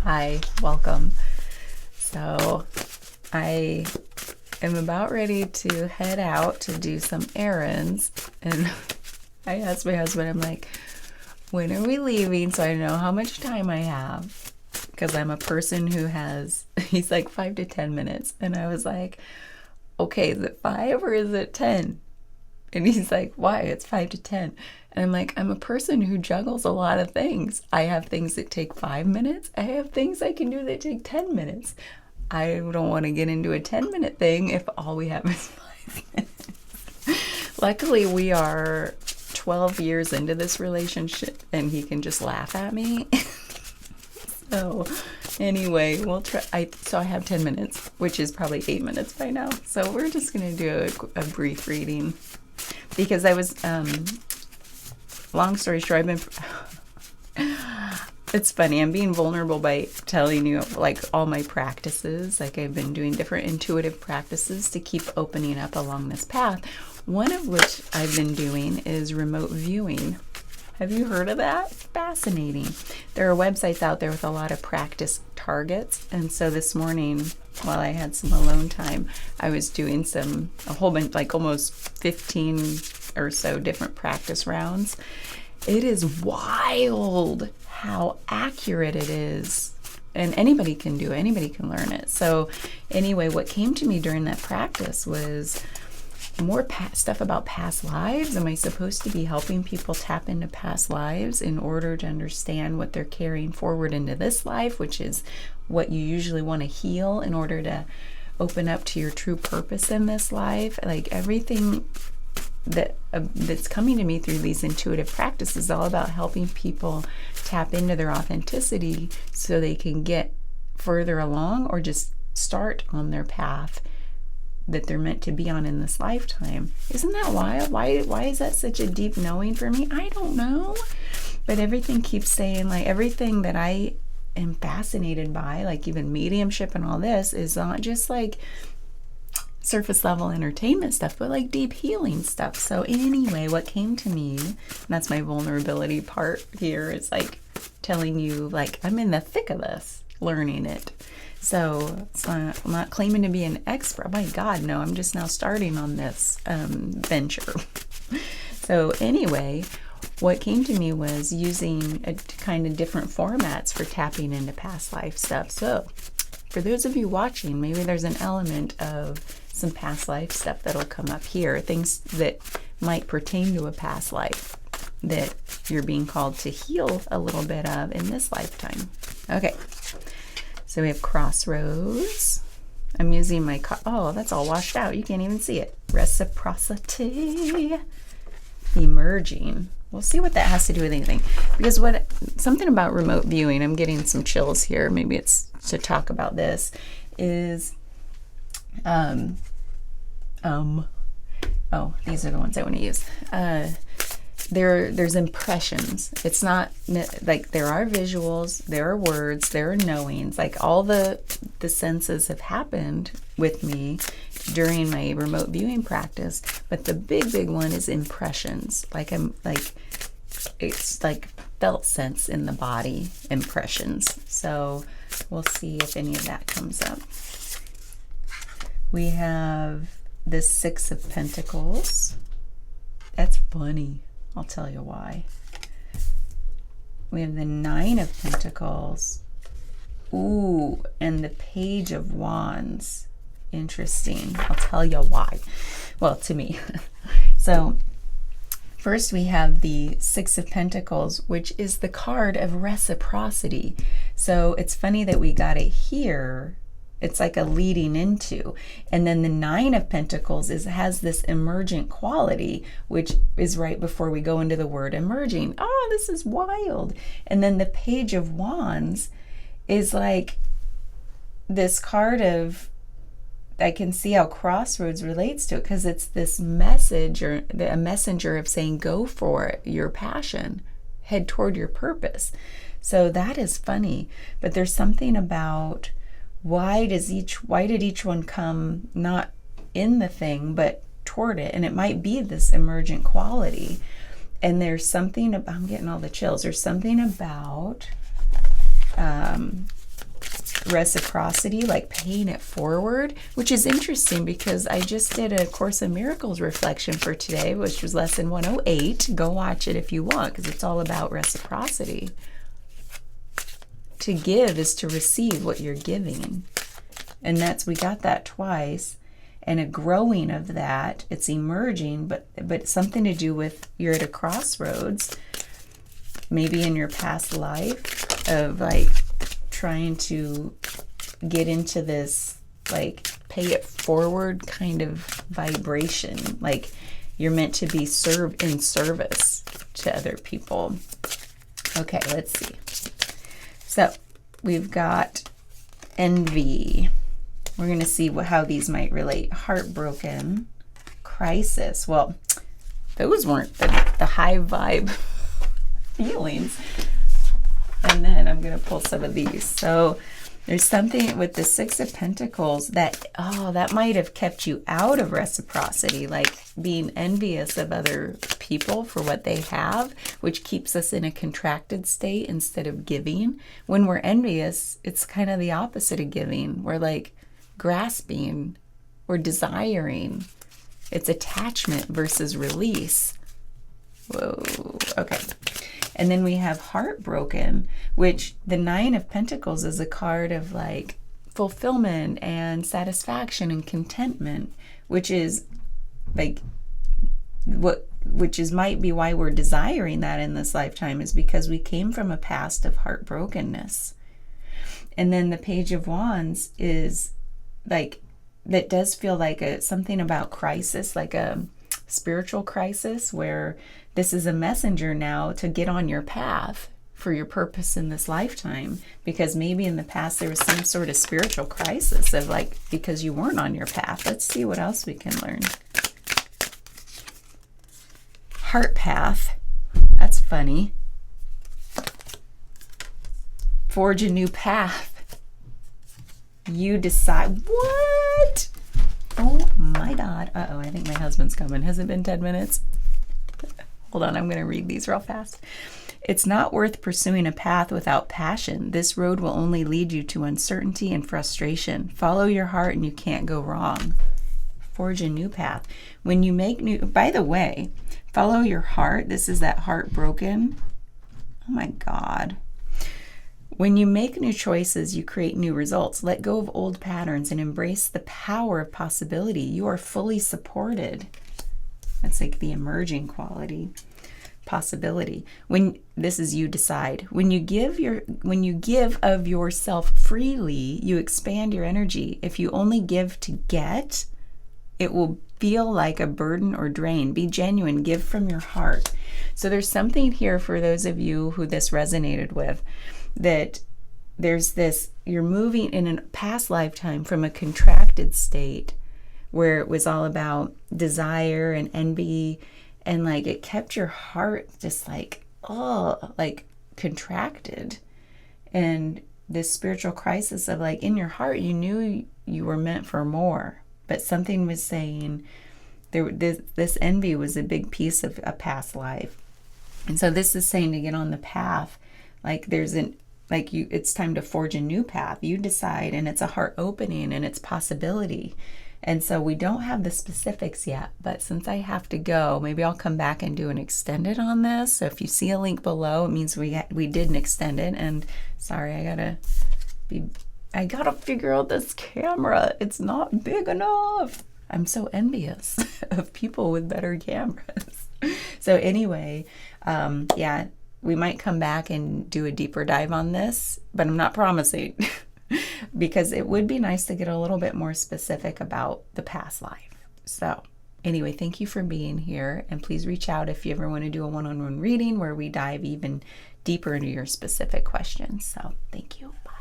Hi, welcome. So I am about ready to head out to do some errands, and I asked my husband, I'm like, when are we leaving so I know how much time I have? Because I'm a person who has, he's like 5 to 10 minutes. And I was like, okay, is it 5 or is it 10? And he's like, why? It's 5 to 10. And I'm like, I'm a person who juggles a lot of things. I have things that take 5 minutes. I have things I can do that take 10 minutes. I don't want to get into a 10-minute thing if all we have is 5 minutes. Luckily, we are 12 years into this relationship and he can just laugh at me. So anyway, we'll try. So I have 10 minutes, which is probably 8 minutes by now. So we're just going to do a brief reading because I was, long story short, it's funny. I'm being vulnerable by telling you like all my practices. Like I've been doing different intuitive practices to keep opening up along this path. One of which I've been doing is remote viewing. Have you heard of that? It's fascinating. There are websites out there with a lot of practice targets. And so this morning, while I had some alone time, I was doing a whole bunch, like almost 15 or so different practice rounds. It is wild how accurate it is. And anybody can do it. Anybody can learn it. So anyway, what came to me during that practice was more stuff about past lives. Am I supposed to be helping people tap into past lives in order to understand what they're carrying forward into this life, which is what you usually want to heal in order to open up to your true purpose in this life? Like everything that's coming to me through these intuitive practices is all about helping people tap into their authenticity so they can get further along or just start on their path that they're meant to be on in this lifetime. Isn't that wild? Why is that such a deep knowing for me? I don't know. But everything keeps saying, like, everything that I am fascinated by, like even mediumship and all this, is not just like surface level entertainment stuff, but like deep healing stuff. So anyway, what came to me, and that's my vulnerability part here, is like telling you, like, I'm in the thick of this, learning it. So I'm not claiming to be an expert. My God, no, I'm just now starting on this venture. So anyway, what came to me was using a kind of different formats for tapping into past life stuff. So for those of you watching, maybe there's an element of some past life stuff that'll come up here, things that might pertain to a past life that you're being called to heal a little bit of in this lifetime. Okay. So we have crossroads. I'm using my, oh, that's all washed out. You can't even see it. Reciprocity. Emerging. We'll see what that has to do with anything. Because something about remote viewing, I'm getting some chills here. Maybe it's to talk about this, is, oh, these are the ones I want to use. There's impressions. It's not like there are visuals, there are words, there are knowings. Like all the senses have happened with me during my remote viewing practice, but the big one is impressions. It's like felt sense in the body, impressions. So we'll see if any of that comes up. We have the 6 of Pentacles. That's funny. I'll tell you why. We have the 9 of Pentacles. Ooh, and the Page of Wands. Interesting. I'll tell you why. Well, to me. So, first we have the 6 of Pentacles, which is the card of reciprocity. So, it's funny that we got it here. It's like a leading into. And then the 9 of Pentacles has this emergent quality, which is right before we go into the word emerging. Oh, this is wild. And then the Page of Wands is like this card of, I can see how crossroads relates to it, because it's this message, or a messenger of saying, go for it, your passion, head toward your purpose. So that is funny. But there's something about, why did each one come not in the thing but toward it? And it might be this emergent quality. And there's something about, I'm getting all the chills, there's something about reciprocity, like paying it forward, which is interesting because I just did a Course in Miracles reflection for today, which was lesson 108. Go watch it if you want, because it's all about reciprocity. To give is to receive what you're giving. And we got that twice. And a growing of that, it's emerging, but something to do with you're at a crossroads, maybe in your past life, of like trying to get into this like pay it forward kind of vibration. Like you're meant to be in service to other people. Okay, let's see. So we've got envy. We're going to see how these might relate. Heartbroken, crisis. Well, those weren't the high vibe feelings. And then I'm going to pull some of these. So there's something with the Six of Pentacles that might have kept you out of reciprocity, like being envious of other people for what they have, which keeps us in a contracted state instead of giving. When we're envious, it's kind of the opposite of giving. We're like grasping or desiring. It's attachment versus release. Whoa, okay. And then we have heartbroken, which the Nine of Pentacles is a card of like fulfillment and satisfaction and contentment, which is like might be why we're desiring that in this lifetime, is because we came from a past of heartbrokenness. And then the Page of Wands is like, that does feel like something about crisis, like a spiritual crisis, where this is a messenger now to get on your path for your purpose in this lifetime, because maybe in the past there was some sort of spiritual crisis of like, because you weren't on your path. Let's see what else we can learn. Heart path. That's funny. Forge a new path. You decide. What? Oh my God. Uh-oh, I think my husband's coming. Has it been 10 minutes? Hold on, I'm going to read these real fast. It's not worth pursuing a path without passion. This road will only lead you to uncertainty and frustration. Follow your heart and you can't go wrong. Forge a new path. When you make new, by the way, follow your heart. This is that heartbroken. Oh my God. When you make new choices, you create new results. Let go of old patterns and embrace the power of possibility. You are fully supported. That's like the emerging quality. Possibility. When this is you decide. When you give of yourself freely, you expand your energy. If you only give to get, it will feel like a burden or drain. Be genuine. Give from your heart. So there's something here for those of you who this resonated with, that there's this, you're moving in a past lifetime from a contracted state where it was all about desire and envy, and like it kept your heart just like, like contracted. And this spiritual crisis of like, in your heart, you knew you were meant for more, but something was saying this envy was a big piece of a past life. And so this is saying to get on the path, like it's time to forge a new path. You decide, and it's a heart opening and it's possibility. And so we don't have the specifics yet, but since I have to go, maybe I'll come back and do an extended on this. So if you see a link below, it means we did an extended. And sorry, I gotta figure out this camera. It's not big enough. I'm so envious of people with better cameras. So anyway, yeah, we might come back and do a deeper dive on this, but I'm not promising. Because it would be nice to get a little bit more specific about the past life. So anyway, thank you for being here. And please reach out if you ever want to do a one-on-one reading where we dive even deeper into your specific questions. So thank you. Bye.